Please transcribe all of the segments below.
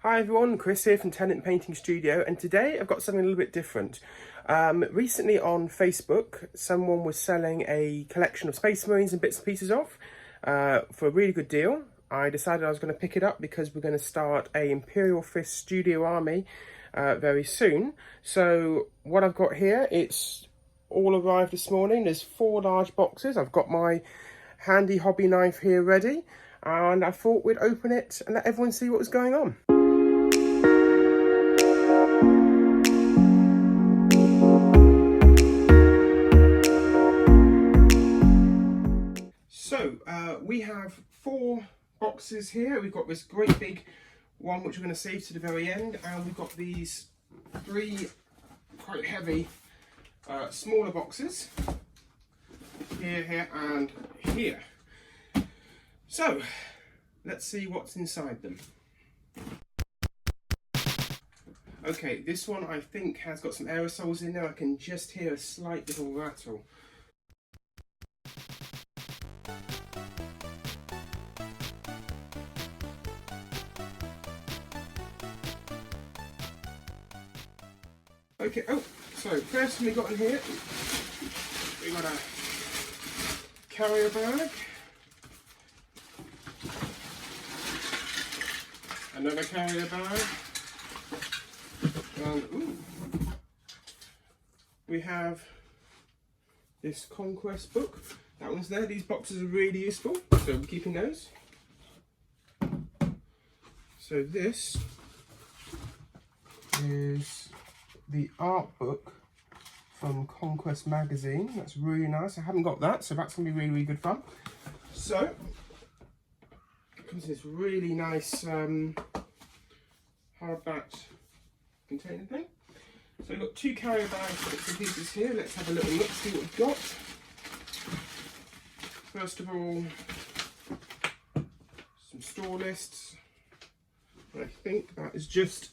Hi everyone, Chris here from Tennant Painting Studio, and today I've got something a little bit different. Recently on Facebook, someone was selling a collection of Space Marines and bits and pieces off for a really good deal. I decided I was going to pick it up because we're going to start a Imperial Fist Studio Army very soon. So what I've got here, it's all arrived this morning. There's 4 large boxes. I've got my handy hobby knife here ready, and I thought we'd open it and let everyone see what was going on. So we have 4 boxes here. We've got this great big one which we're going to save to the very end, and we've got these 3 quite heavy smaller boxes here, here and here. So let's see what's inside them. Okay, this one I think has got some aerosols in there. I can just hear a slight little rattle. Okay, oh, so first thing we got in here, we got a carrier bag, another carrier bag, and ooh, we have this Conquest book. That one's there. These boxes are really useful, so we're keeping those. So this is the art book from Conquest magazine. That's really nice. I haven't got that, so that's gonna be really, really good fun. So it comes in this really nice hardback container thing. So we've got 2 carrier bags bits and pieces here. Let's have a little look, see what we've got. First of all, some store lists. I think that is just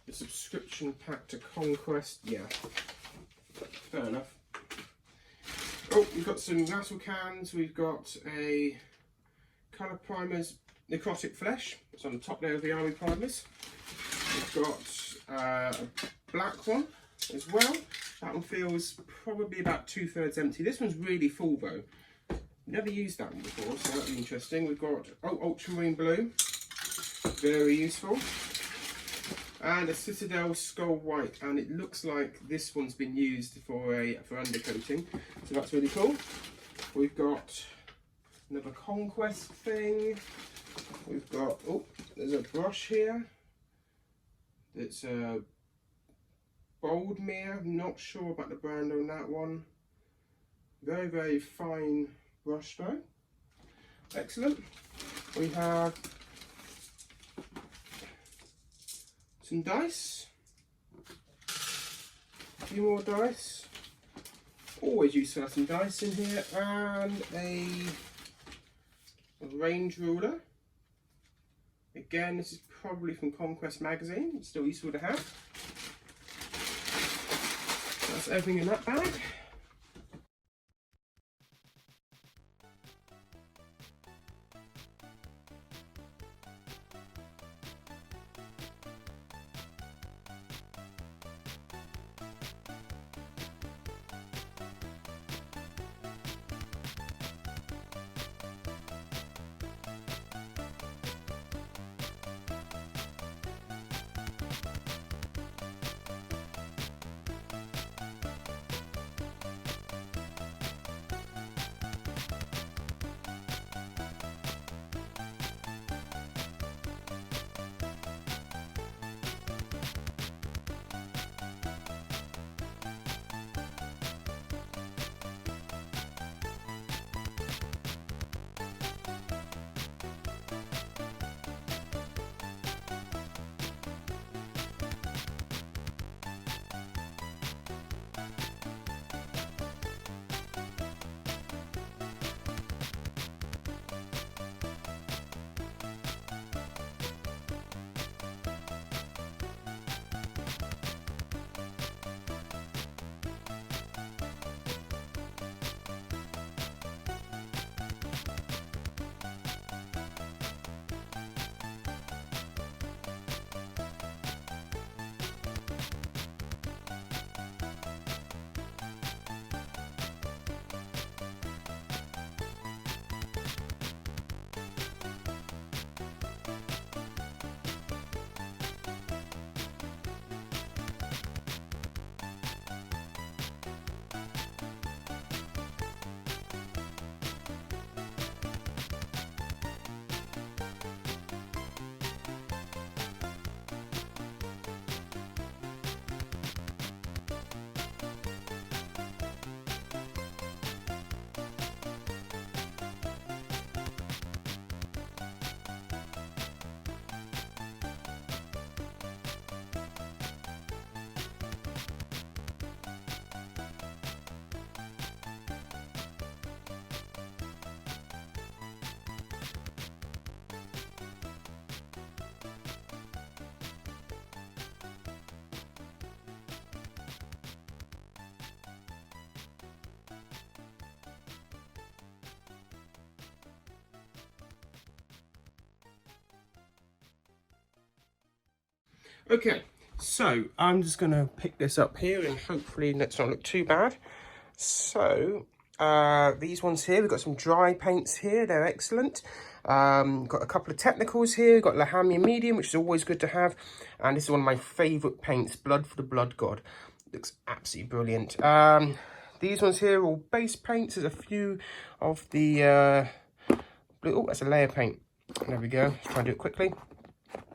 the subscription pack to Conquest. Yeah, fair enough. Oh, we've got some rattle cans. We've got a colour primers, necrotic flesh. It's on the top layer of the army primers. We've got a black one as well. That one feels probably about 2/3 empty. This one's really full though. Never used that one before, so that'll be interesting. We've got ultramarine blue, very useful. And a Citadel Skull White, and it looks like this one's been used for undercoating, so that's really cool. We've got another Conquest thing. We've got, oh, there's a brush here. It's a Boldmere. I'm not sure about the brand on that one. Very, very fine brush though. Excellent. We have some dice, a few more dice, always useful to have some dice in here, and a range ruler. Again, this is probably from Conquest magazine, it's still useful to have. That's everything in that bag. Okay, so I'm just going to pick this up here and hopefully let's not look too bad. So these ones here, we've got some dry paints here, they're excellent. Got a couple of technicals here, we've got Lahamian medium, which is always good to have. And this is one of my favourite paints, Blood for the Blood God. Looks absolutely brilliant. These ones here are all base paints. There's a few of the blue. Oh, that's a layer paint. There we go. Let's try and do it quickly.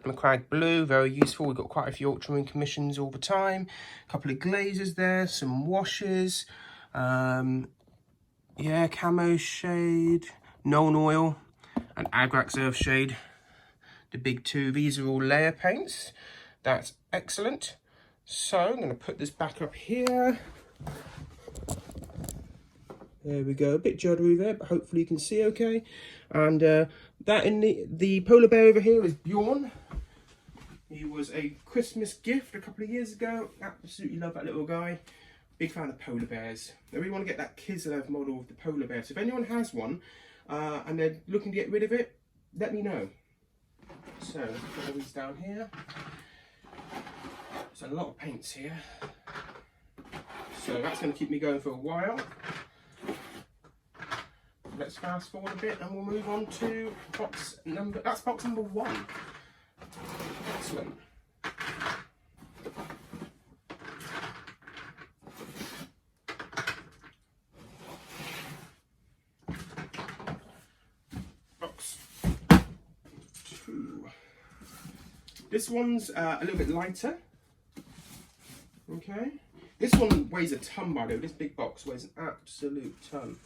McCrag blue, very useful. We've got quite a few ultramarine commissions all the time. A couple of glazes there, some washes. Yeah, camo shade, Known oil, and Agrax earth shade. The big two. These are all layer paints. That's excellent. So I'm going to put this back up here. There we go, a bit juddery there, but hopefully you can see okay. And that in the polar bear over here is Bjorn. He was a Christmas gift a couple of years ago. Absolutely love that little guy. Big fan of polar bears. I really want to get that Kislev model of the polar bear. So if anyone has one and they're looking to get rid of it, let me know. So let's put all these down here. There's a lot of paints here. So that's going to keep me going for a while. Let's fast forward a bit and we'll move on to box number 1. Excellent. Box 2. This one's a little bit lighter. Okay. This one weighs a ton, by the way. This big box weighs an absolute ton.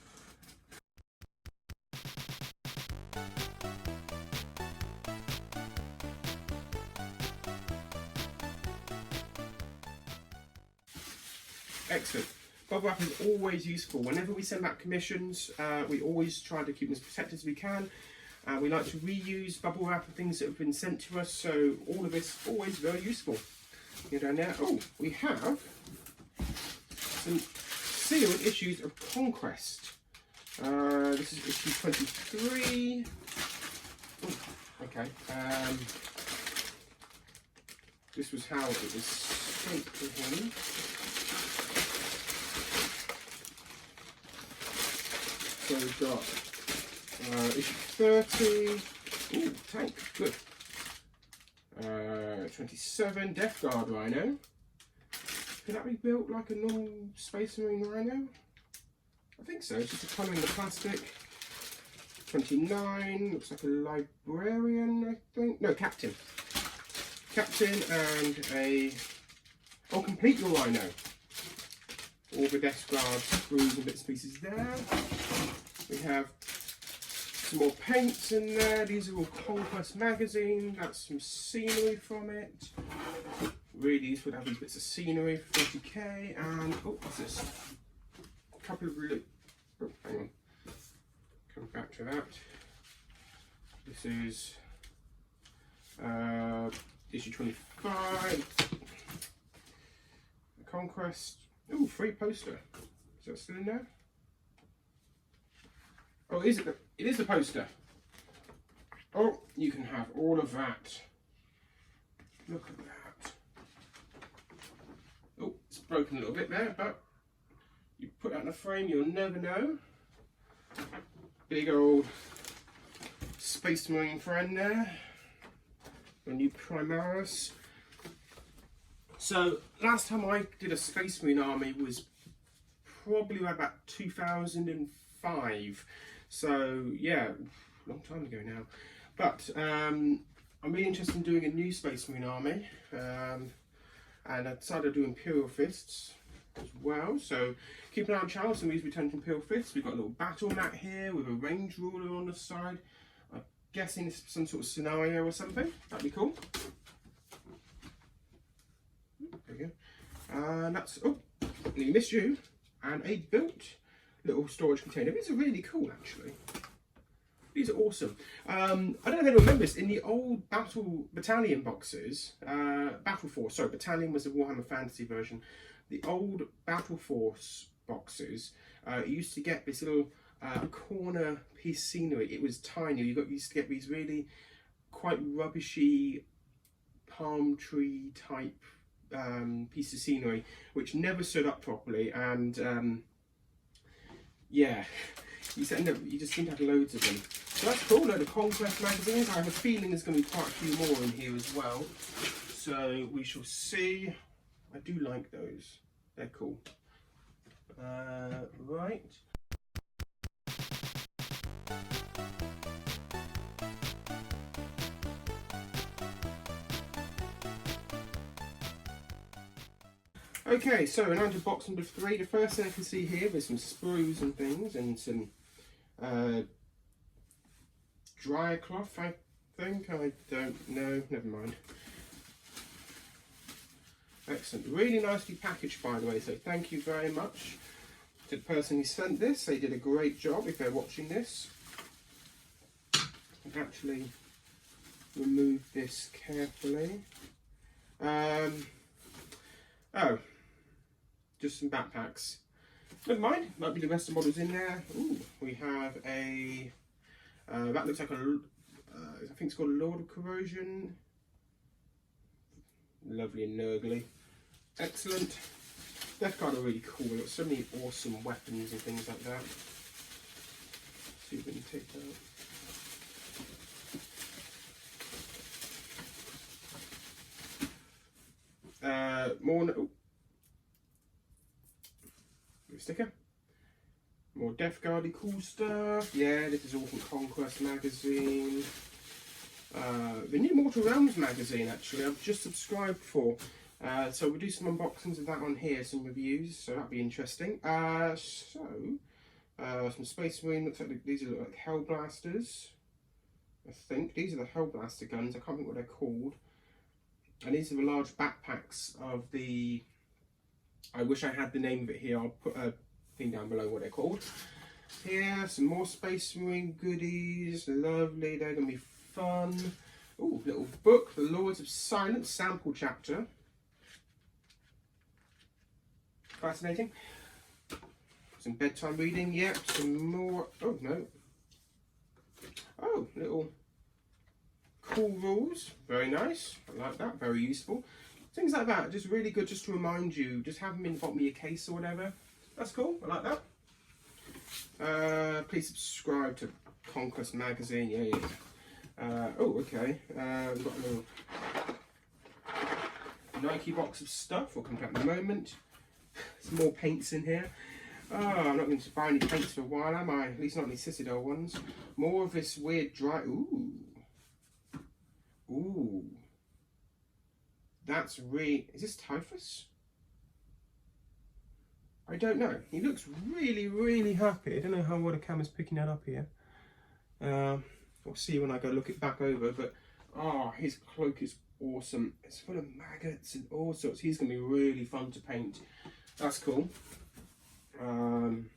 Excellent. Bubble wrap is always useful. Whenever we send back commissions, we always try to keep them as protected as we can. We like to reuse bubble wrap and things that have been sent to us, so all of this is always very useful. Go down there. Oh, we have some sealed issues of Conquest. This is issue 23. Oh, okay. This was how it was sent to him. So we've got issue 30. Ooh, tank, good. 27, Death Guard Rhino. Can that be built like a normal Space Marine Rhino? I think so, it's just a colour in the plastic. 29, looks like a Librarian, I think. No, Captain. Captain and a... Oh, complete your Rhino. All the Death Guard screws and bits and pieces there. We have some more paints in there. These are all Conquest magazine. That's some scenery from it. Really useful to have these bits of scenery for 40k. And oh, what's this? A couple of really. Oh, hang on. Come back to that. This is issue 25. The Conquest. Oh, free poster. Is that still in there? Oh, is it? It is the poster. Oh, you can have all of that. Look at that. Oh, it's broken a little bit there, but you put that in a frame, you'll never know. Big old Space Marine friend there. The new Primaris. So, last time I did a Space Marine army was probably about 2005. So, yeah, a long time ago now. But I'm really interested in doing a new Space Marine army. And I decided to do Imperial Fists as well. So, keep an eye on channels and these return to Imperial Fists. We've got a little battle mat here with a range ruler on the side. I'm guessing it's some sort of scenario or something. That'd be cool. There we go. And that's, oh, nearly missed you. And a built little storage container. These are really cool, actually. These are awesome. I don't know if anyone remembers, in the old Battalion boxes, Battle Force, sorry, Battalion was the Warhammer Fantasy version. The old Battle Force boxes, you used to get this little corner piece scenery. It was tiny. You used to get these really quite rubbishy palm tree type piece of scenery, which never stood up properly, and yeah, you just seem to have loads of them. So that's cool. Load of Conquest magazines. I have a feeling there's going to be quite a few more in here as well. So we shall see. I do like those. They're cool. Right. Okay, so an under box number 3. The first thing I can see here is some sprues and things, and some dryer cloth, I think. I don't know. Never mind. Excellent. Really nicely packaged, by the way, so thank you very much to the person who sent this. They did a great job if they're watching this. I can actually remove this carefully. Oh. Just some backpacks. Never mind, might be the rest of the models in there. Ooh, we have a, that looks like a, I think it's called Lord of Corrosion. Lovely and nurgly. Excellent. Death Guard are really cool. They've got so many awesome weapons and things like that. Let's see if we can take that. More. Oh. Sticker. More Death Guardy cool stuff. Yeah, this is all from Conquest magazine. The new Mortal Realms magazine, actually, I've just subscribed for. So we'll do some unboxings of that on here, some reviews, so that'll be interesting. Some Space Marine, looks like these are like Hell Blasters. I think these are the Hell Blaster guns. I can't think what they're called. And these are the large backpacks of the. I wish I had the name of it here. I'll put a thing down below what they're called. Here, some more Space Marine goodies. Lovely, they're going to be fun. Ooh, little book, The Lords of Silence, sample chapter. Fascinating. Some bedtime reading, yep. Some more, oh no. Oh, little cool rules. Very nice. I like that, very useful. Things like that, just really good just to remind you, just have them in the bottom of your case or whatever. That's cool, I like that. Please subscribe to Conquest magazine, yeah. Oh, okay, we've got a little Nike box of stuff, we'll come back in a moment. Some more paints in here. Oh, I'm not going to buy any paints for a while, am I? At least not any Citadel ones. More of this weird dry, ooh. Ooh. That's really, is this Typhus? I don't know. He looks really, really happy. I don't know how well the camera's picking that up here. We'll see when I go look it back over, but oh, his cloak is awesome. It's full of maggots and all sorts. He's going to be really fun to paint. That's cool. Some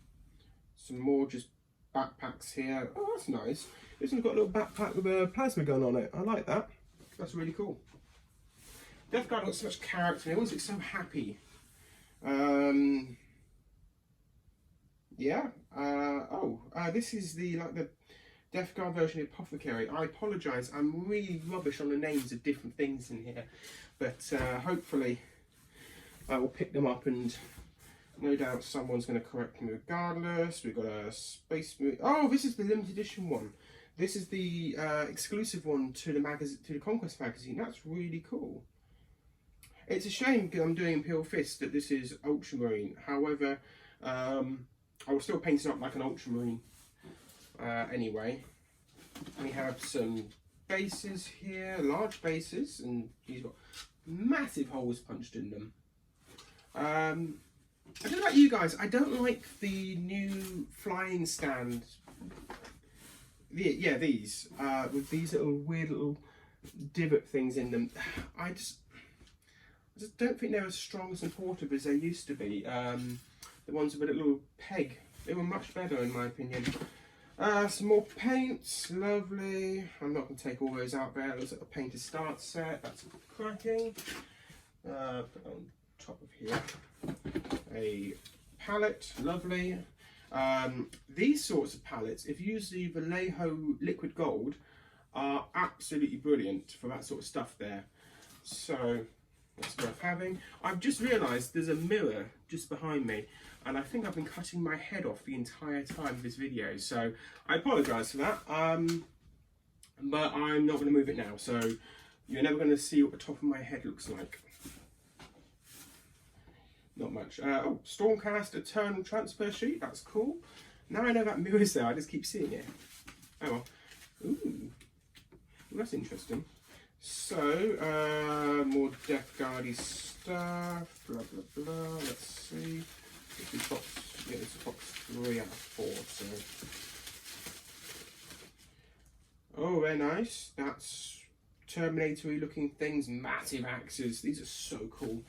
more just backpacks here. Oh, that's nice. This one's got a little backpack with a plasma gun on it. I like that. That's really cool. Death Guard got so much character. They always look so happy. Yeah. This is the Death Guard version of Apothecary. I apologise. I'm really rubbish on the names of different things in here, but hopefully I will pick them up, and no doubt someone's going to correct me regardless. We've got a Space Marine. Oh, this is the limited edition one. This is the exclusive one to the magazine, to the Conquest magazine. That's really cool. It's a shame because I'm doing Imperial Fist that this is Ultramarine. However, I will still paint it up like an Ultramarine anyway. We have some bases here, large bases, and these got massive holes punched in them. I don't know about you guys, I don't like the new flying stand. Yeah, these, with these little weird little divot things in them. I just don't think they're as strong and supportive as they used to be. The ones with a little peg, they were much better in my opinion. Some more paints, lovely. I'm not going to take all those out there. It looks like a painted start set, that's cracking. Put on top of here a palette, lovely. These sorts of palettes, if you use the Vallejo liquid gold, are absolutely brilliant for that sort of stuff there. So that's worth having. I've just realised there's a mirror just behind me, and I think I've been cutting my head off the entire time of this video, so I apologise for that. But I'm not going to move it now, so you're never going to see what the top of my head looks like. Not much. Oh, Stormcast Eternal Transfer Sheet, that's cool. Now I know that mirror's there, I just keep seeing it. Oh well. Ooh, that's interesting. So, more Death Guardy stuff, blah blah blah. Let's see. This is box, yeah, this is box 3 out of 4. So, oh, very nice. That's Terminator-y looking things, massive axes. These are so cool.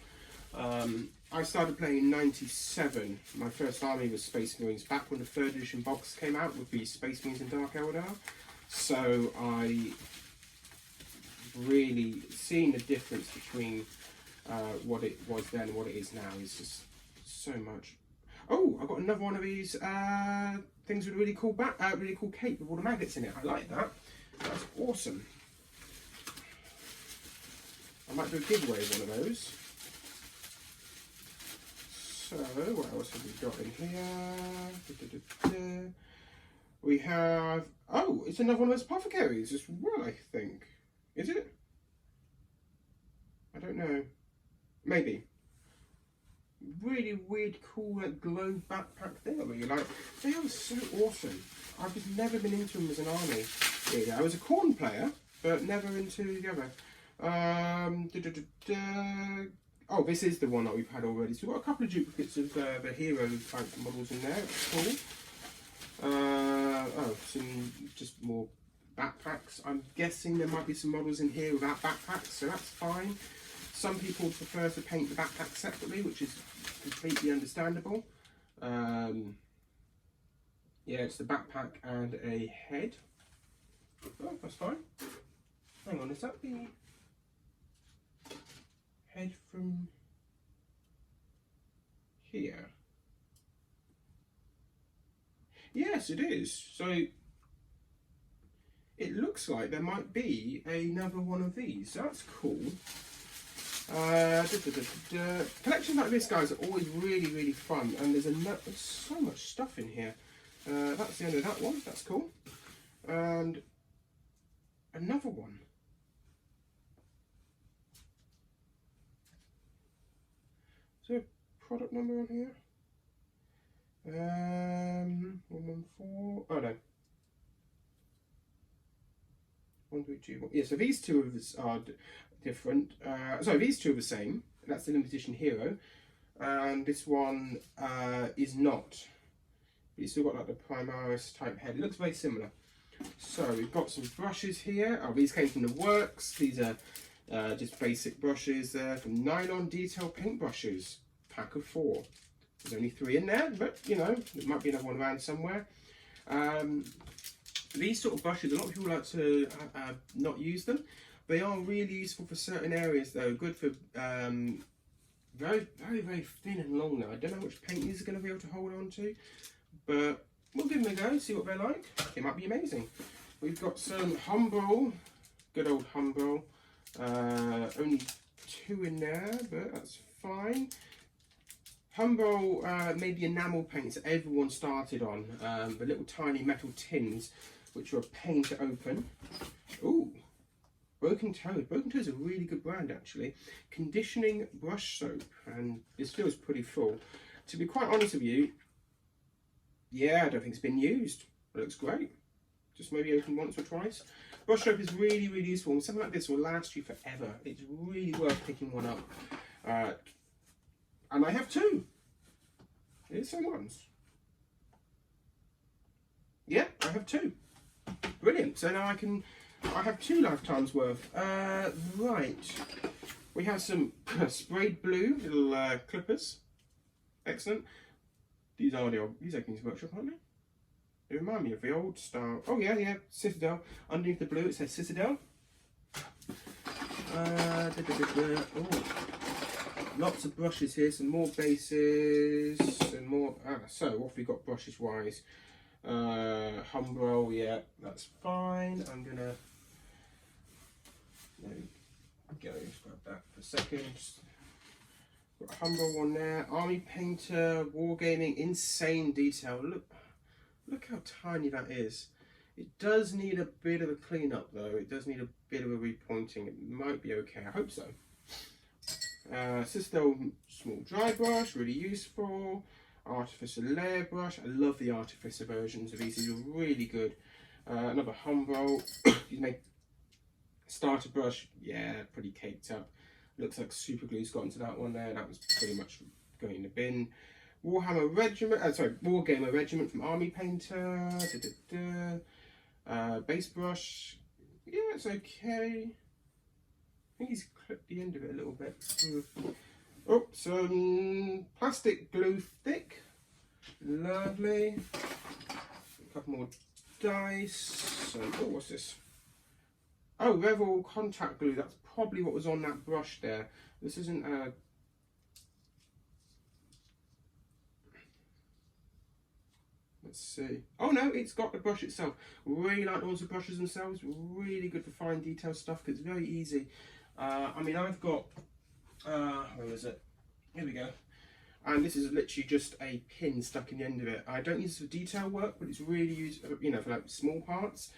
I started playing in '97. My first army was Space Marines. Back when the 3rd edition box came out with the Space Marines and Dark Eldar. So I really seen the difference between what it was then and what it is now. Is just so much. Oh, I got another one of these things with a really cool really cool cape with all the maggots in it. I like that. That's awesome. I might do a giveaway of one of those. So what else have we got in here? We have, oh, it's another one of those apothecaries as well, I think. Is it? I don't know. Maybe. Really weird, cool, like, glow backpack thing I really like. They are so awesome. I've just never been into them as an army. Really. I was a corn player, but never into the other. Oh, this is the one that we've had already. So we've got a couple of duplicates of the hero type models in there. That's cool. Oh, some just more backpacks. I'm guessing there might be some models in here without backpacks, so that's fine. Some people prefer to paint the backpack separately, which is completely understandable. Yeah, it's the backpack and a head. Oh, that's fine. Hang on, is that the head from here? Yes, it is. So it looks like there might be another one of these. That's cool. Collections like this, guys, are always really fun, and there's so much stuff in here. That's the end of that one. That's cool. And another one. Is there a product number on here? 114. Oh no. 1, 2, 2, 1. Yeah, so these two of us are different. Sorry, these two are the same. That's the limited edition hero, and this one is not. But it's still got like the Primaris type head. It looks very similar. So we've got some brushes here. Oh, these came from the works. These are just basic brushes there from Nylon Detail Paintbrushes. Pack of 4. There's only 3 in there, but you know, there might be another one around somewhere. These sort of brushes, a lot of people like to not use them. They are really useful for certain areas though. Good for very thin and long now. I don't know how much paint these are going to be able to hold on to, but we'll give them a go, see what they're like. It might be amazing. We've got some Humbrol, good old Humbrol. Only 2 in there, but that's fine. Humbrol made the enamel paints that everyone started on, the little tiny metal tins, which are a pain to open. Ooh, Broken Toad. Broken Toad is a really good brand actually. Conditioning brush soap, and this feels pretty full. To be quite honest with you, yeah, I don't think it's been used. It looks great. Just maybe open once or twice. Brush soap is really useful, and something like this will last you forever. It's really worth picking one up. And I have 2. Here's some ones. Yeah, I have 2. Brilliant. So now I have 2 lifetimes worth. Right. We have some sprayed blue little clippers. Excellent. These are Games Workshop, aren't they? They remind me of the old style. Oh yeah, Citadel. Underneath the blue it says Citadel. Oh. Lots of brushes here, some more bases, and more. So what have we got brushes wise? Humbrol, yeah, that's fine. I'm gonna. There we go. Just grab a second. Got a Humble one there. Army Painter, Wargaming, insane detail. Look how tiny that is. It does need a bit of a clean up though. It does need a bit of a repointing. It might be okay. I hope so. Citadel small dry brush, really useful. Artificer layer brush. I love the Artificer versions of these. These are really good. Another Humboldt. Excuse me. Starter brush. Yeah, pretty caked up. Looks like super glue's got into that one there. That was pretty much going in the bin. Warhammer Regiment. Wargamer Regiment from Army Painter. Base brush. Yeah, it's okay. I think he's clipped the end of it a little bit. Oh, some plastic glue thick. Lovely. A couple more dice. Oh, what's this? Oh, Revel contact glue. That's probably what was on that brush there. This isn't let's see. Oh no, it's got the brush itself. Really like the ones with brushes themselves. Really good for fine detail stuff because it's very easy. I mean, I've got, where is it? Here we go. And this is literally just a pin stuck in the end of it. I don't use this for detail work, but it's really used, you know, for like small parts.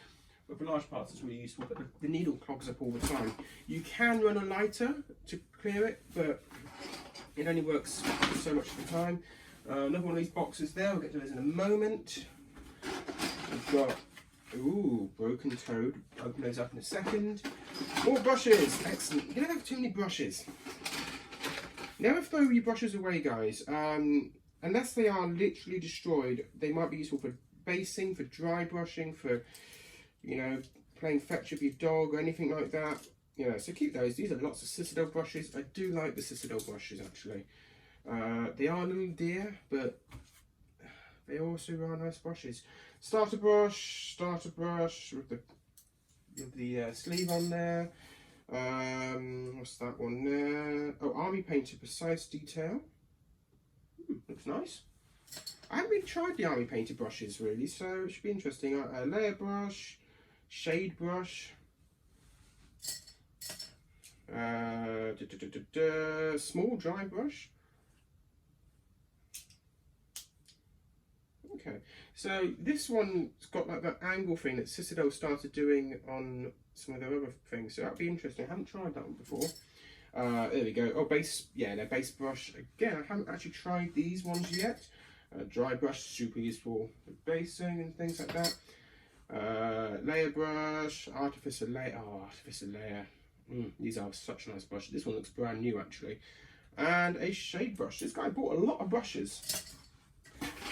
But for large parts, it's really useful. But the needle clogs up all the time. You can run a lighter to clear it, but it only works so much of the time. Another one of these boxes there. We'll get to those in a moment. We've got, ooh, Broken Toad. Open those up in a second. More brushes. Excellent. You don't have too many brushes. Never throw your brushes away, guys. Unless they are literally destroyed, they might be useful for basing, for dry brushing, for, you know, playing fetch with your dog or anything like that. You know, so keep those. These are lots of Citadel brushes. I do like the Citadel brushes, actually. They are a little dear, but they also are nice brushes. Starter brush with the sleeve on there. What's that one there? Oh, Army Painter Precise Detail. Looks nice. I haven't really tried the Army Painter brushes really, so it should be interesting. Layer brush, shade brush, small dry brush. Okay, so this one's got like that angle thing that Citadel started doing on some of their other things, so that'd be interesting. I haven't tried that one before. There we go. Oh, base, yeah, their base brush. Again, I haven't actually tried these ones yet. Dry brush, super useful for basing and things like that. Layer brush, Artificer layer. Oh, Artificer layer. These are such nice brushes. This one looks brand new actually. And a shade brush. This guy bought a lot of brushes.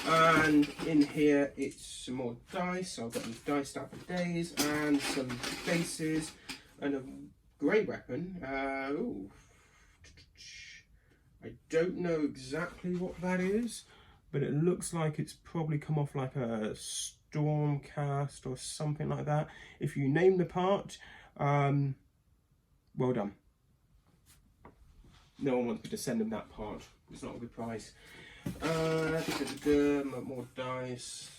And in here it's some more dice. So I've got these dice out for days and some bases and a grey weapon. Ooh. I don't know exactly what that is, but it looks like it's probably come off like a Stormcast or something like that. If you name the part, well done. No one wants me to send them that part. It's not a good price. More dice.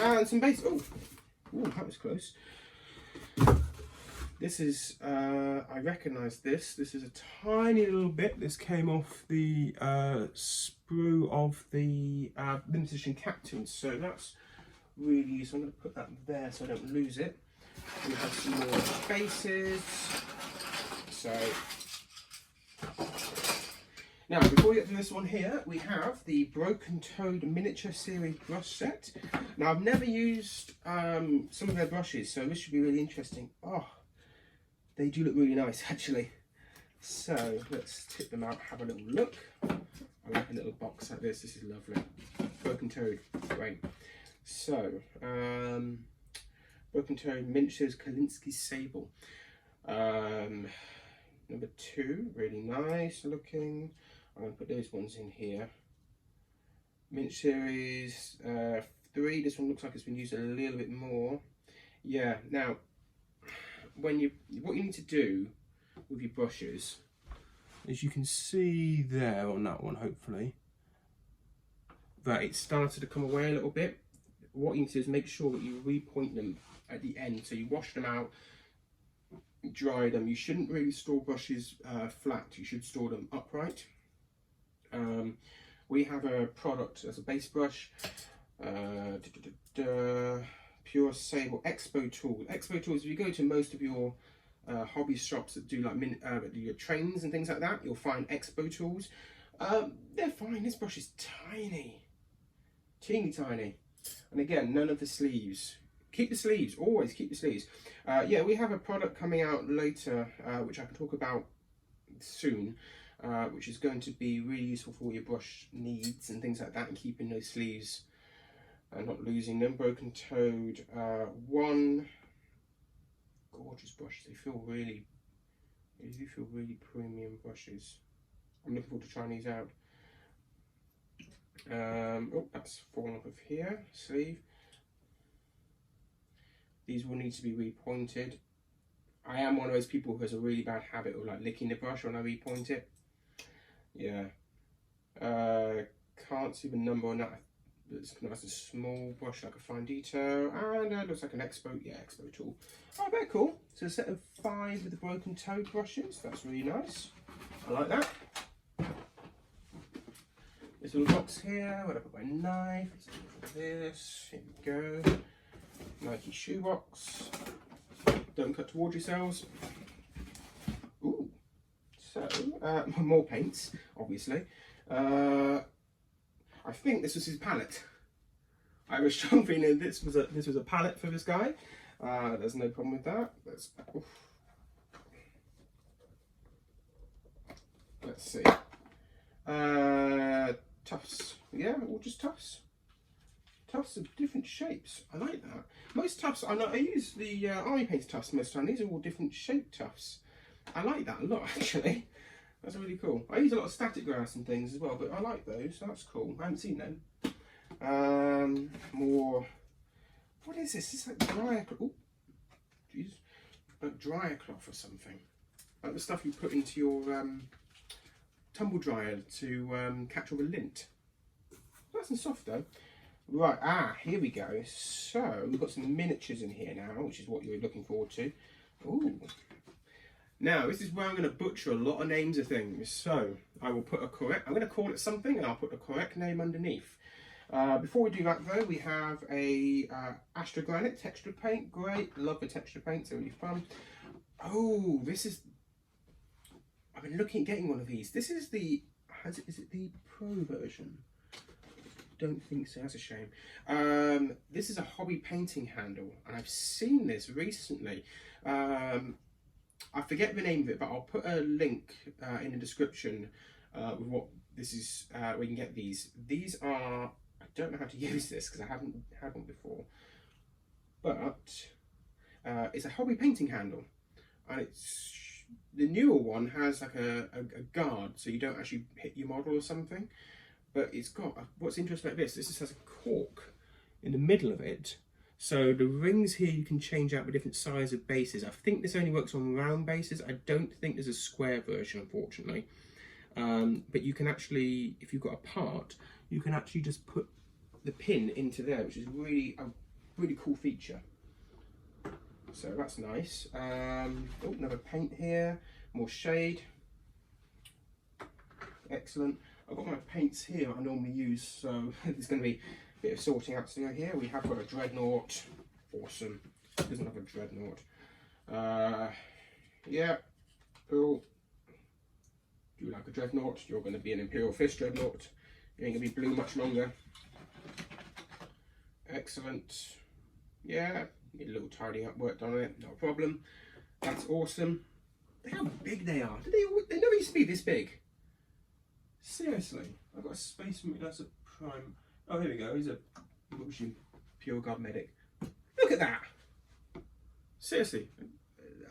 And some base. Oh, that was close. This is, I recognise this. This is a tiny little bit. This came off the sprue of the limited edition Captains. So that's really useful. I'm going to put that there so I don't lose it. We have some more bases. So now, before we get to this one here, we have the Broken Toad Miniature Series brush set. Now, I've never used some of their brushes, so this should be really interesting. Oh, they do look really nice, actually. So, let's tip them out, have a little look. I like a little box like this. This is lovely. Broken Toad, great. So, Broken Toad Miniatures Kalinsky Sable. Number 2, really nice looking. I'm going to put those ones in here. Mint Series 3, this one looks like it's been used a little bit more. Yeah, now, what you need to do with your brushes, as you can see there on that one, hopefully, that it started to come away a little bit. What you need to do is make sure that you repoint them at the end. So you wash them out, dry them. You shouldn't really store brushes flat. You should store them upright. We have a product as a base brush, Pure Sable Expo Tool. Expo Tools, if you go to most of your hobby shops that do like your trains and things like that, you'll find Expo Tools. They're fine. This brush is tiny, teeny tiny. And again, none of the sleeves. Keep the sleeves, always keep the sleeves. Yeah, we have a product coming out later, which I can talk about soon, which is going to be really useful for all your brush needs and things like that, and keeping those sleeves and not losing them. Broken Toad, one gorgeous brush. They do feel really premium brushes. I'm looking forward to trying these out. Oh, that's fallen off of here, sleeve. These will need to be repointed. I am one of those people who has a really bad habit of like licking the brush when I repoint it. Yeah. Can't see the number on that. It's nice and small brush, like a fine detail, and looks like an Expo tool. Oh, very cool. So a set of 5 with the Broken Toad brushes. That's really nice. I like that. This little box here, where I put my knife. Let's look at this. Here we go. Nike shoebox. Don't cut towards yourselves. Ooh. So more paints, obviously. I think this was his palette. I have a strong feeling this was a palette for this guy. There's no problem with that. Let's see. Tufts. Yeah, all just tufts. Tufts of different shapes. I like that. Most tufts, I use the army paint tufts most of the time. These are all different shaped tufts. I like that a lot, actually. That's really cool. I use a lot of static grass and things as well, but I like those. So that's cool. I haven't seen them. More. What is this? It's like dryer. Oh, jeez. Like dryer cloth or something. Like the stuff you put into your tumble dryer to catch all the lint. Nice and soft though. Right, here we go. So we've got some miniatures in here now, which is what you're looking forward to. Ooh. Now this is where I'm going to butcher a lot of names of things. So I will put I'm going to call it something, and I'll put the correct name underneath. Before we do that though, we have a Astrogranite texture paint. Great, love the texture paints, they're really fun. Oh, this is. I've been looking at getting one of these. This is the. Is it the Pro version? Don't think so, that's a shame. This is a hobby painting handle, and I've seen this recently. I forget the name of it, but I'll put a link in the description with what this is, where you can get these. These are, I don't know how to use this because I haven't had one before, but it's a hobby painting handle, and it's the newer one has like a guard, so you don't actually hit your model or something. But it's got, what's interesting about this just has a cork in the middle of it. So the rings here you can change out with different size of bases. I think this only works on round bases. I don't think there's a square version, unfortunately. But you can actually, if you've got a part, you can actually just put the pin into there, which is really a really cool feature. So that's nice. Oh, another paint here, more shade. Excellent. I've got my paints here I normally use, so there's going to be a bit of sorting out to do here. We have got a Dreadnought. Awesome. Doesn't have a Dreadnought. Yeah. Cool. Do you like a Dreadnought? You're going to be an Imperial Fist Dreadnought. You ain't going to be blue much longer. Excellent. Yeah. Need a little tidying up work done on it. No problem. That's awesome. Look how big they are. They never used to be this big. Seriously, I've got a space for me. That's a prime. Oh, here we go. He's a Pure God Medic. Look at that. Seriously,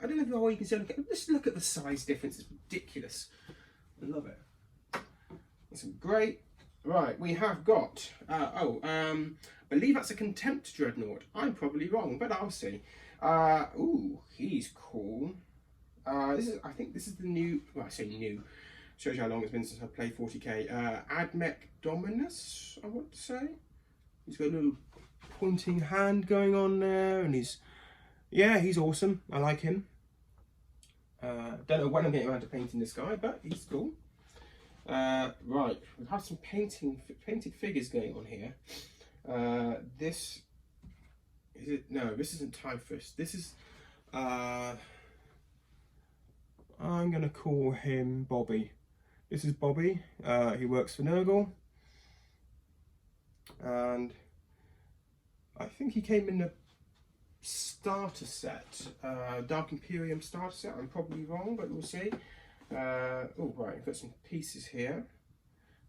I don't know how you can see. Just look at the size difference. It's ridiculous. I love it. That's great. Right, we have got. I believe that's a Contempt Dreadnought. I'm probably wrong, but I'll see. Ooh, he's cool. I think this is the new. Well, I say new. Shows you how long it's been since I played 40k. Admech Dominus, I want to say. He's got a little pointing hand going on there, and he's awesome. I like him. Don't know when I'm getting around to painting this guy, but he's cool. Right, we have some painted figures going on here. This is it? No, this isn't Typhus. This is I'm gonna call him Bobby. This is Bobby. He works for Nurgle, and I think he came in the starter set, Dark Imperium starter set. I'm probably wrong, but we'll see. Oh right, I've got some pieces here.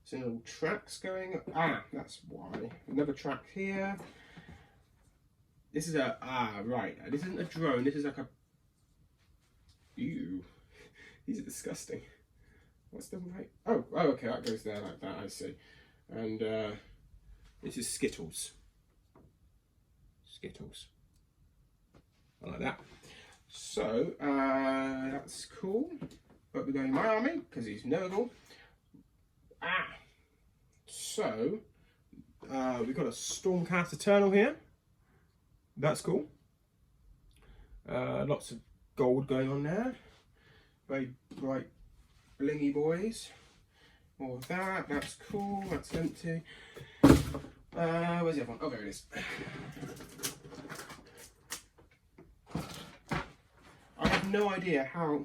Some little tracks going. Ah, that's why. Another track here. This is a right. This isn't a drone. This is like a. Ew, these are disgusting. What's the right? Oh, okay, that goes there like that. I see. And this is Skittles. Skittles. I like that. So that's cool. But we're going my army because he's Nurgle. So we've got a Stormcast Eternal here. That's cool. Lots of gold going on there. Very bright, blingy boys. More of that. That's cool. That's empty. Where's the other one? Oh, there it is. I have no idea how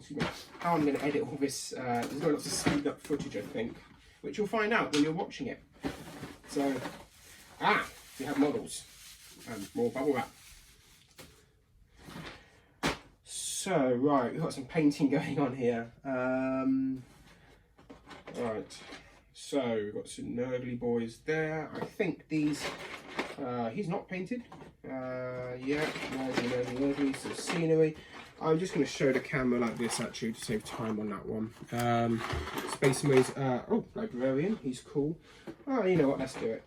I'm going to edit all this. There's got lots of speed up footage, I think, which you'll find out when you're watching it. So, we have models and more bubble wrap. So, right, we've got some painting going on here. Right, so we've got some Nurgly boys there. I think these, he's not painted. Yeah, Nurgly, so scenery. I'm just going to show the camera like this actually to save time on that one. Space Marines, oh, Librarian, he's cool. Oh, you know what, let's do it.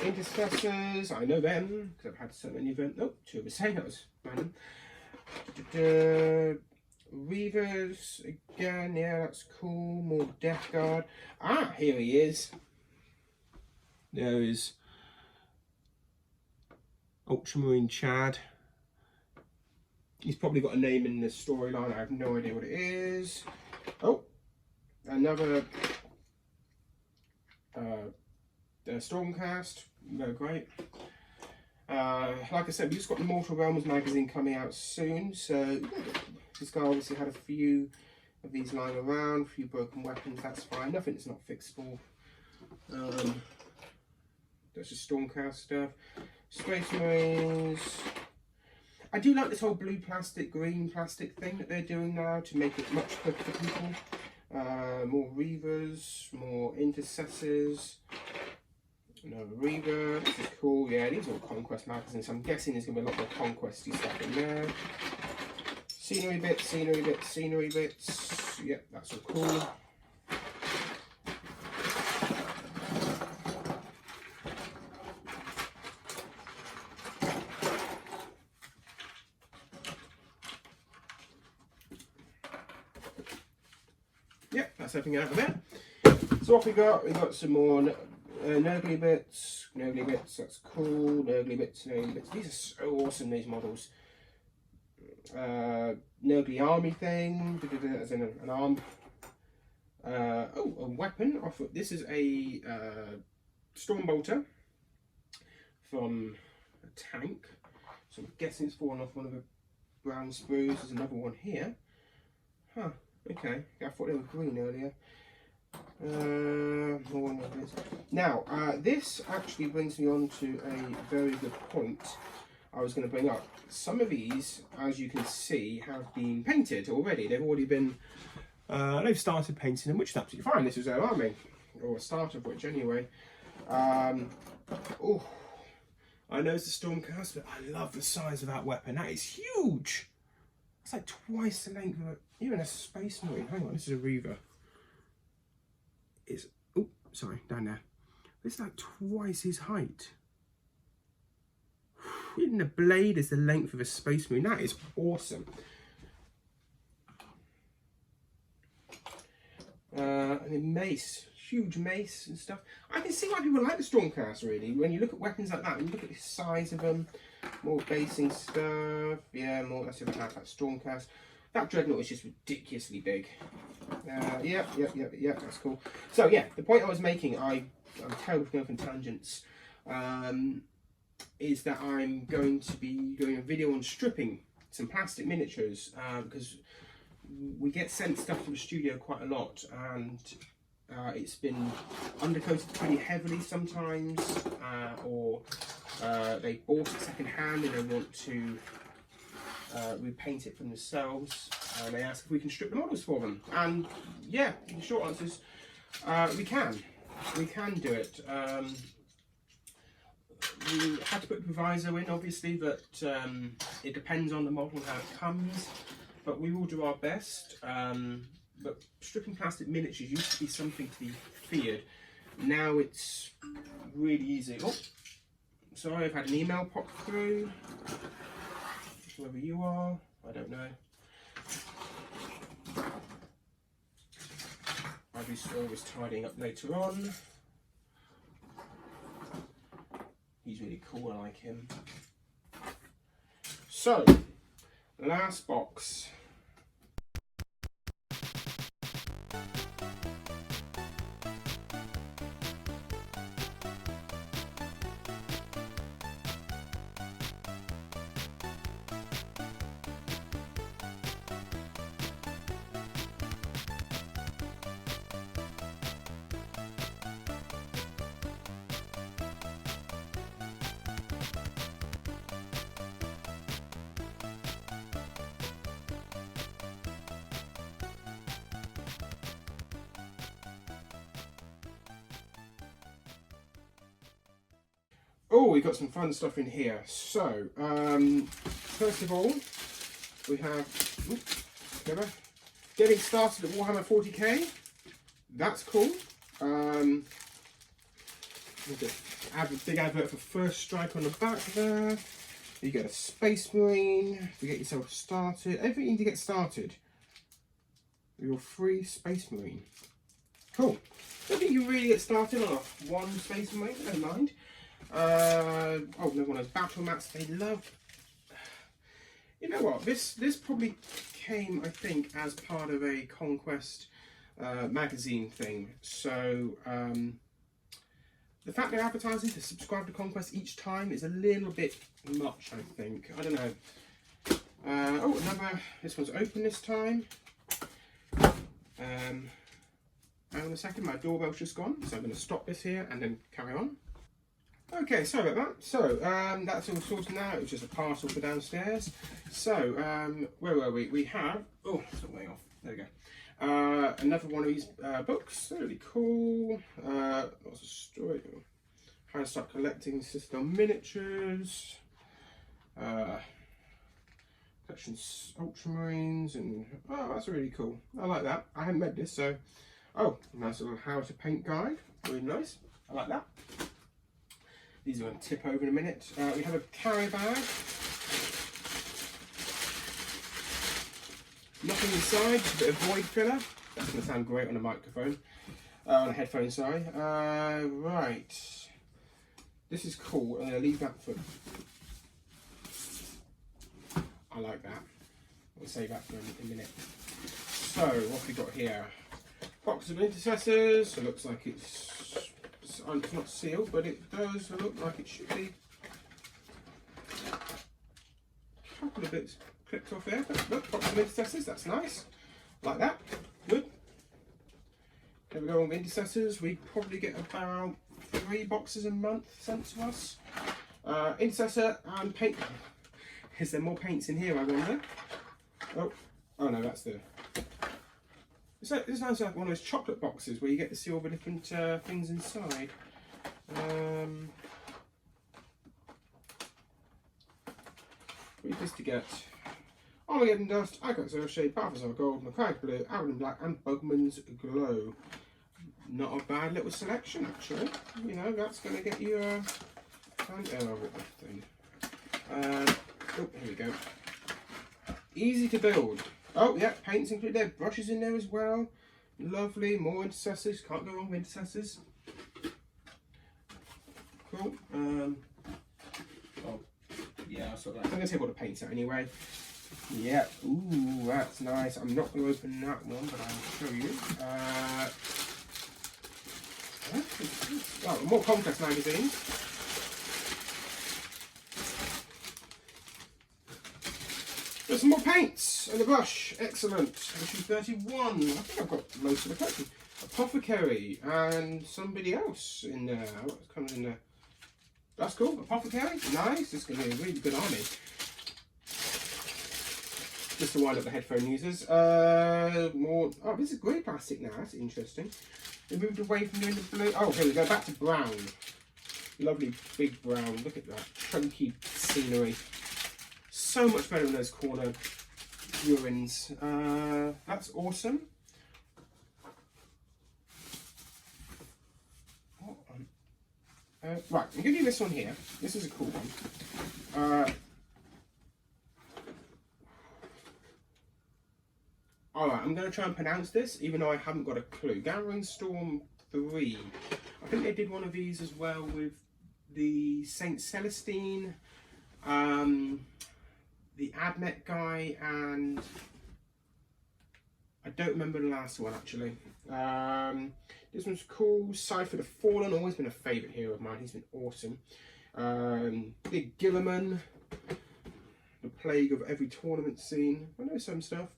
Intercessors, I know them, because I've had so many of them. Oh, two of the same, that was random. Reavers, again, yeah, that's cool. More Death Guard. Ah, here he is. There is Ultramarine Chad. He's probably got a name in the storyline. I have no idea what it is. Oh, another Stormcast. No, great. Like I said, we've just got the Mortal Realms magazine coming out soon. So this guy obviously had a few of these lying around, a few broken weapons. That's fine. Nothing that's not fixable. That's just Stormcast stuff. Space Marines. I do like this whole blue plastic, green plastic thing that they're doing now to make it much quicker for people. More Reavers, more Intercessors. Another Reaver, this is cool. Yeah, these are all Conquest magazines. So I'm guessing there's going to be a lot more Conquesty stuff in there. Scenery bits, scenery bits, scenery bits. Yep, that's all cool. Yep, that's everything out of there. So what we got some more Nurgly bits, that's cool, Nurgly bits. These are so awesome, these models. Nurgly army thing, as in an arm. Oh, a weapon. This is a Stormbolter from a tank. So I'm guessing it's fallen off one of the brown sprues. There's another one here. Huh, okay. I thought they were green earlier. Now, this actually brings me on to a very good point I was going to bring up. Some of these, as you can see, have been painted already. They've already been, they've started painting them, which is absolutely fine. This is their army, or a start of which anyway. Oh, I know it's a Stormcast, but I love the size of that weapon. That is huge. It's like twice the length of even a Space Marine. Hang on, this is a Reaver. It's, oh, sorry, down there. It's like twice his height. Even the blade is the length of a Space Marine. That is awesome. And then mace, huge mace and stuff. I can see why people like the Stormcast, really. When you look at weapons like that, and you look at the size of them, more basing stuff. Yeah, more. Let's see if I have that Stormcast. That dreadnought is just ridiculously big. Yeah, that's cool. So yeah, the point I was making, I'm terrible for going on tangents, is that I'm going to be doing a video on stripping some plastic miniatures, because we get sent stuff to the studio quite a lot, and it's been undercoated pretty heavily sometimes, or they bought it second hand and they want to repaint it for themselves, and they ask if we can strip the models for them. And yeah, the short answer is we can do it. We had to put the proviso in, obviously, that it depends on the model and how it comes, but we will do our best. But stripping plastic miniatures used to be something to be feared. Now it's really easy. Oh, sorry, I've had an email pop through. Whoever you are, I don't know. I'll be always tidying up later on. He's really cool, I like him. So, last box. Oh, we've got some fun stuff in here. So, first of all, we have getting started at Warhammer 40k. That's cool. There's a big advert for First Strike on the back there. You get a Space Marine to get yourself started. Everything you need to get started. Your free Space Marine. Cool. I don't think you really get started on one Space Marine, never mind. Oh, another one of those battle mats they love. You know what? This probably came, I think, as part of a Conquest magazine thing. So the fact they're advertising to subscribe to Conquest each time is a little bit much, I think. I don't know. Oh, another. This one's open this time. Hang on a second. My doorbell's just gone, so I'm going to stop this here and then carry on. Okay, sorry about that. So, that's all sorted now. It was just a parcel for downstairs. So, where were we? We have... Oh, it's way off. There we go. Another one of these books. Really cool. Lots of story. How to start collecting system miniatures. Collections Ultramarines. And, oh, that's really cool. I like that. I haven't read this, so... Oh, nice little how to paint guide. Really nice. I like that. These are going to tip over in a minute. We have a carry bag. Nothing inside, just a bit of void filler. That's going to sound great on a microphone. On a headphone, sorry. Right. This is cool. I'm going to leave that for... I like that. We'll save that for a minute. So, what have we got here? Box of intercessors. It looks like it's not sealed, but it does look like it should be. A couple of bits clipped off there, but look, box of intercessors, that's nice. Like that, good. There we go on the intercessors. We probably get about 3 boxes a month sent to us. Intercessor and paint. Is there more paints in here, I wonder? Oh no, that's the... This sounds like one of those chocolate boxes where you get to see all the different things inside. What is this to get? Armageddon Dust, Agate Earthshade, Balthazar Gold, Mackay Blue, Avalon Black, and Bugman's Glow. Not a bad little selection, actually. You know, that's going to get you a... here we go. Easy to build. Oh, yeah, paint's included there, brushes in there as well. Lovely, more intercessors, can't go wrong with intercessors. Cool. Oh, yeah, I'm going to take all the paints out anyway. Yeah, ooh, that's nice. I'm not going to open that one, but I'll show you. Oh, more Conquest magazines. There's some more paints and a brush. Excellent. Issue 31. I think I've got most of the collection. Apothecary and somebody else in there. What's coming in there? That's cool. Apothecary. Nice. This is going to be a really good army. Just to wind up the headphone users. More. Oh, this is grey plastic now. That's interesting. They moved away from doing the blue. Oh, here we go. Back to brown. Lovely big brown. Look at that chunky scenery. So much better than those corner ruins. That's awesome. Right, I'm going to do this one here. This is a cool one. Alright, I'm going to try and pronounce this, even though I haven't got a clue. Gathering Storm 3. I think they did one of these as well with the Saint Celestine, the Admech guy, and I don't remember the last one actually. This one's cool. Cypher the Fallen, always been a favourite hero of mine. He's been awesome. Big Gilliman, the plague of every tournament scene. I know some stuff.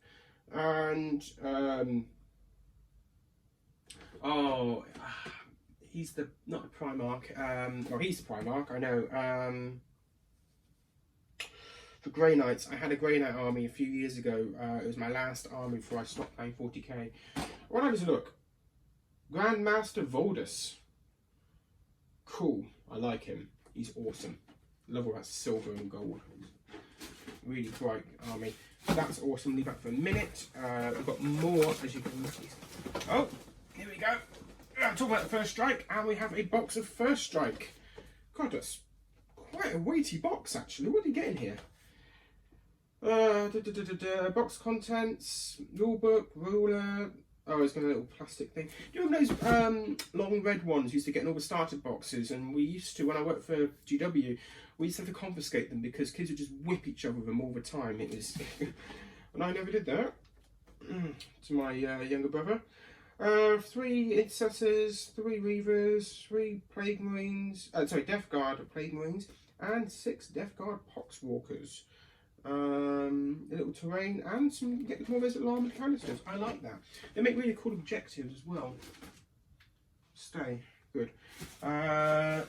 And he's the not the Primarch. Well, he's the Primarch. I know. The Grey Knights. I had a Grey Knight army a few years ago. It was my last army before I stopped playing 40k. When I was a look, Grandmaster Voldus. Cool. I like him. He's awesome. Love all that silver and gold. Really bright army. That's awesome. Leave that for a minute. I've got more, as you can see. Oh, here we go. I'm talking about the First Strike, and we have a box of First Strike. God, that's quite a weighty box, actually. What do you get in here? Box contents, rule book, ruler. Oh, it's got a little plastic thing. Do you remember those long red ones used to get in all the starter boxes? And we used to, when I worked for GW, we used to have to confiscate them because kids would just whip each other with them all the time. It was, and I never did that. To my younger brother. 3 Intercessors, 3 Reavers, 3 Plague Marines, Death Guard Plague Marines, and 6 Death Guard Poxwalkers. A little terrain and some get more of those armoured canisters. I like that. They make really cool objectives as well. Stay good. Oh,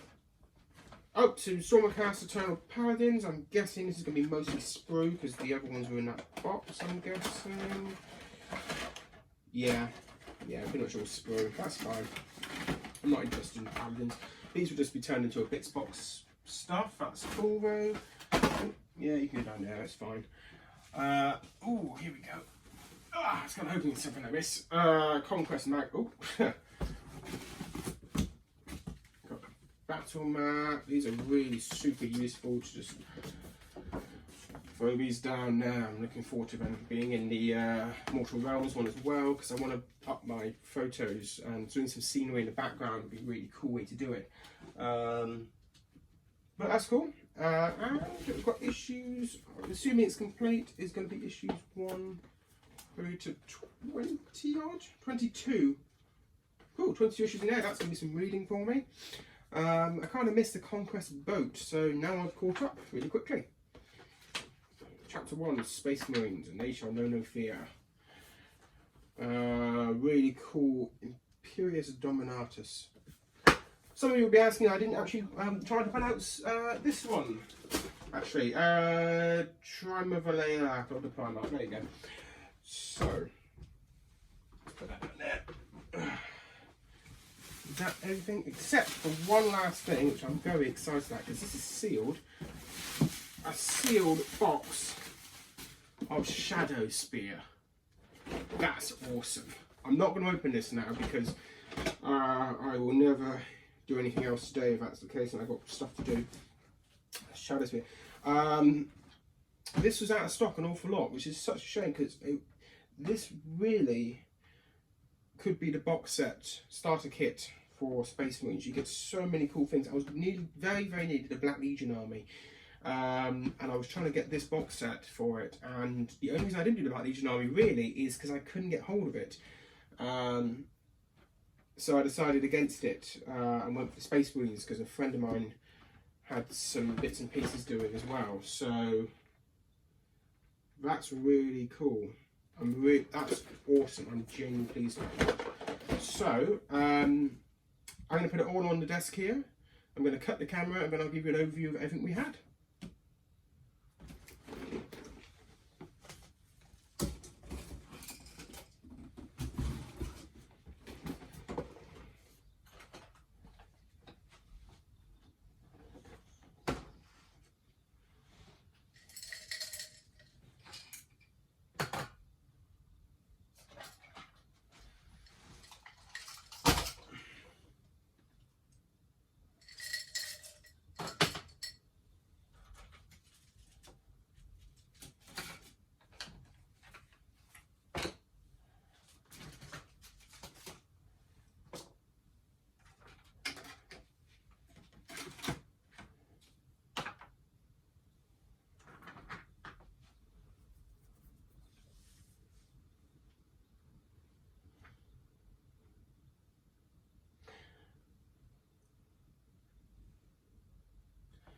some Stormcast Eternal Paladins. I'm guessing this is going to be mostly sprue because the other ones were in that box. I'm guessing. Yeah, pretty much all sprue. That's fine. I'm not interested in Paladins. These will just be turned into a bits box stuff. That's cool though. Yeah, you can go down there, that's fine. Oh, here we go. I was kind of hoping it's something like this. Conquest Mag. Oh, got the battle map. These are really super useful to just throw these down now. I'm looking forward to them being in the Mortal Realms one as well, because I want to up my photos, and doing some scenery in the background would be a really cool way to do it. But that's cool. And we've got issues, assuming it's complete, is going to be issues 1 through to 20 odd? 22. Cool, 22 issues in there. That's going to be some reading for me. I kind of missed the Conquest boat, so now I've caught up really quickly. Chapter 1, Space Marines, and they shall know no fear. Really cool Imperius Dominatus. Some of you will be asking, I didn't actually try to pronounce this one, actually. Trimavalea of the Primarch. There you go. So, put that down there. Is that everything? Except for one last thing, which I'm very excited about, because this is sealed. A sealed box of Shadow Spear. That's awesome. I'm not going to open this now, because I will never do anything else today if that's the case, and I've got stuff to do. Shadow Spear. This was out of stock an awful lot, which is such a shame, because this really could be the box set starter kit for Space Marines. You get so many cool things. I was very, very needed a Black Legion army, and I was trying to get this box set for it, and the only reason I didn't do the Black Legion Army really is because I couldn't get hold of it. So I decided against it and went for the Space Marines because a friend of mine had some bits and pieces doing as well. So that's really cool. That's awesome. I'm genuinely pleased with it. So I'm going to put it all on the desk here. I'm going to cut the camera and then I'll give you an overview of everything we had.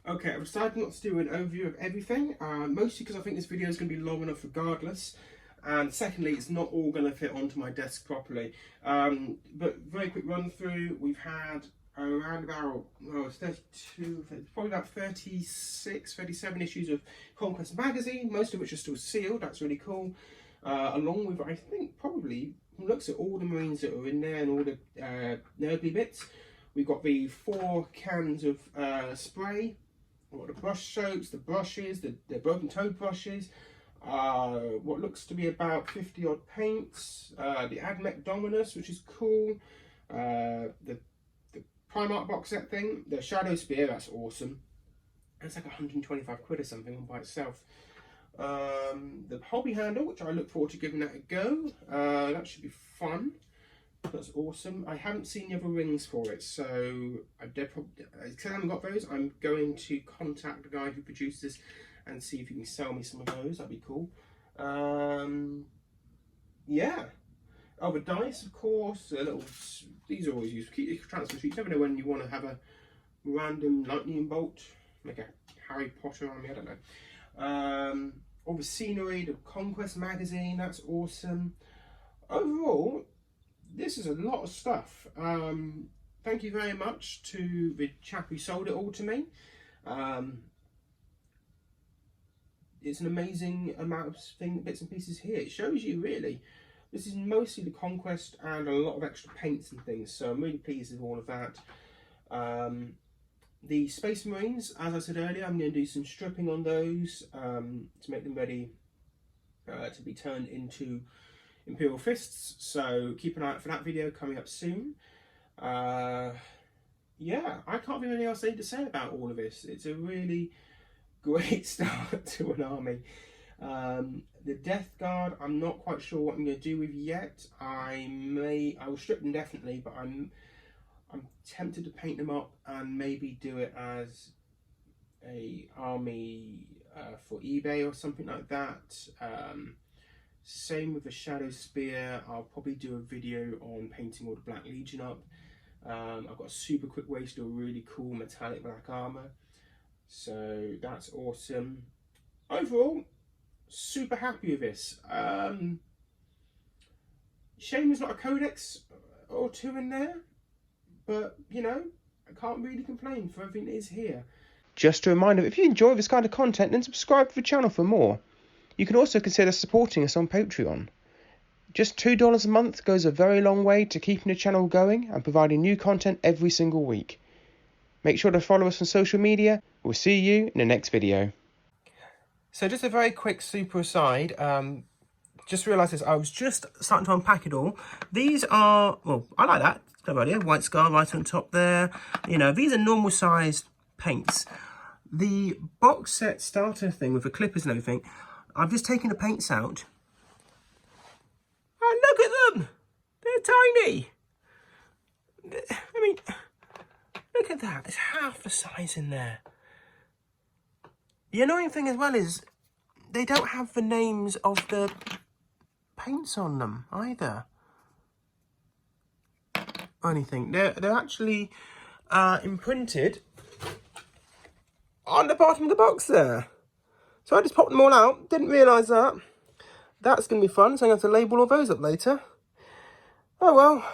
Okay, I've decided not to do an overview of everything, mostly because I think this video is going to be long enough regardless, and secondly, it's not all going to fit onto my desk properly. But very quick run through, we've had around about, it's 32, probably about 36, 37 issues of Conquest magazine, most of which are still sealed. That's really cool. Along with, I think, probably, looks at all the Marines that are in there and all the nerdly bits. We've got the 4 cans of spray. We've got the brush soaps, the brushes, the broken toed brushes, what looks to be about 50 odd paints, the Admech Dominus, which is cool, the Primarch box set thing, the Shadow Spear, that's awesome. That's like 125 quid or something all by itself. The hobby handle, which I look forward to giving that a go, that should be fun. That's awesome. I haven't seen the other rings for it, so because I haven't got those, I'm going to contact the guy who produced this and see if he can sell me some of those. That'd be cool. Yeah. Oh, the dice, of course. These are always used. Keep your transfer sheets. You never know when you want to have a random lightning bolt, like a Harry Potter army. I don't know. All the scenery, the Conquest magazine. That's awesome. Overall, this is a lot of stuff. Thank you very much to the chap who sold it all to me. It's an amazing amount of bits and pieces here. It shows you really, this is mostly the Conquest and a lot of extra paints and things, so I'm really pleased with all of that. The Space Marines, as I said earlier, I'm going to do some stripping on those to make them ready to be turned into Imperial Fists, so keep an eye out for that video coming up soon. Yeah, I can't think of anything else I need to say about all of this. It's a really great start to an army. The Death Guard, I'm not quite sure what I'm going to do with yet. I will strip them definitely, but I'm tempted to paint them up and maybe do it as a army for eBay or something like that. Same with the Shadow Spear. I'll probably do a video on painting all the Black Legion up. I've got a super quick way to do a really cool metallic black armour, so that's awesome. Overall, super happy with this. Shame there's not a codex or two in there, but you know, I can't really complain for everything that is here. Just a reminder, if you enjoy this kind of content, then subscribe to the channel for more. You can also consider supporting us on Patreon. Just $2 a month goes a very long way to keeping the channel going and providing new content every single week. Make sure to follow us on social media. We'll see you in the next video. So just a very quick super aside. Just realised this. I was just starting to unpack it all. These are, well, I like that. No idea. White scar right on top there. You know, these are normal sized paints. The box set starter thing with the clippers and everything, I've just taken the paints out. Oh, look at them! They're tiny! I mean, look at that. There's half the size in there. The annoying thing as well is they don't have the names of the paints on them either. Or anything. They're actually imprinted on the bottom of the box there. So I just popped them all out. Didn't realise that. That's going to be fun. So I'm going to have to label all those up later. Oh well.